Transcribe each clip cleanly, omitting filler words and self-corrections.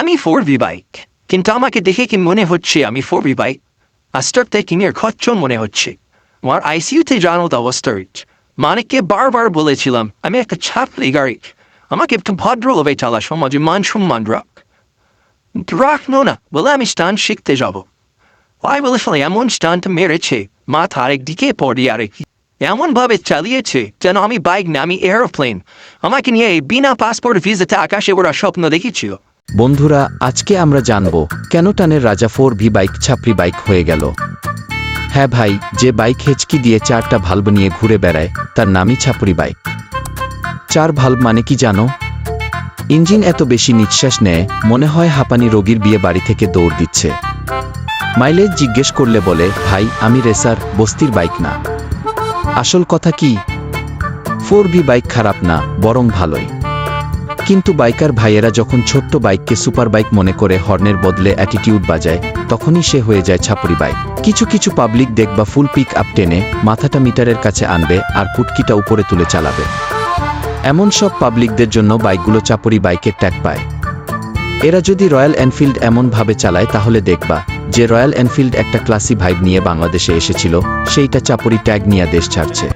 আমি 4V bike, কিন্তু আমাকে দেখে কি মনে হচ্ছে আমি 4V বাইক? আস্টারতে কিমের খচ্চন মনে হচ্ছে। আমার আইসিইউতে জানার অবস্থা। মানিককে বারবার বলেছিলাম আমি একটা ছাত্রী গাড়ি, আমাকে একটু ভদ্রভাবে চালা, সমাজে মান সম্মান রাখনো না বলে আমি স্টান শিখতে যাব। তাই বলে ফলে এমন স্টানটা মেরেছে, মাথা আরেক দিকে পড়ে আরেক এমন ভাবে চালিয়েছে যেন আমি বাইক না, আমি এরোপ্লেন। আমাকে নিয়ে বিনা পাসপোর্ট ভিসাতে আকাশে ওরা স্বপ্ন দেখেছিল। বন্ধুরা, আজকে আমরা জানব কেন টানের রাজা 4V বাইক ছাপরি বাইক হয়ে গেল। হ্যাঁ ভাই, যে বাইক হেঁচকি দিয়ে 4টা ভাল্ব নিয়ে ঘুরে বেড়ায় তার নামই ছাপরি বাইক। 4 ভাল্ব মানে কি জানো? ইঞ্জিন এত বেশি নিঃশ্বাস নেয় মনে হয় হাঁপানি রোগীর বিয়ে বাড়ি থেকে দৌড় দিচ্ছে। মাইলেজ জিজ্ঞেস করলে বলে, ভাই আমি রেসার, বস্তির বাইক না। আসল কথা কি, 4V বাইক খারাপ না, বরং ভালোই। কিন্তু বাইকার ভাইয়েরা যখন ছোট্ট বাইককে সুপার বাইক মনে করে হর্নের বদলে অ্যাটিটিউড বাজায়, তখনই সে হয়ে যায় ছাপরি বাইক। কিছু কিছু পাবলিক দেখবা ফুল পিক আপ টেনে মাথাটা মিটারের কাছে আনবে আর পুটকিটা উপরে তুলে চালাবে। এমন সব পাবলিকদের জন্য বাইকগুলো ছাপরি বাইকের ট্যাগ পায়। এরা যদি রয়্যাল এনফিল্ড এমনভাবে চালায় তাহলে দেখবা যে রয়্যাল এনফিল্ড একটা ক্লাসি ভাইব নিয়ে বাংলাদেশে এসেছিল, সেইটা ছাপরি ট্যাগ নিয়ে দেশ ছাড়ছে।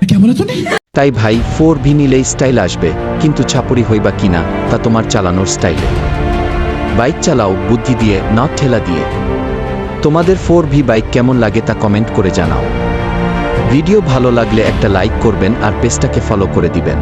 তাই ভাই, 4V নিলেই স্টাইল আসবে, কিন্তু ছাপরি হইবা কিনা তা তোমার চালানোর স্টাইলে। বাইক চালাও বুদ্ধি দিয়ে, না ঠেলা দিয়ে। তোমাদের 4V বাইক কেমন লাগে তা কমেন্ট করে জানাও। ভিডিও ভালো লাগলে একটা লাইক করবেন আর পেজটাকে ফলো করে দিবেন।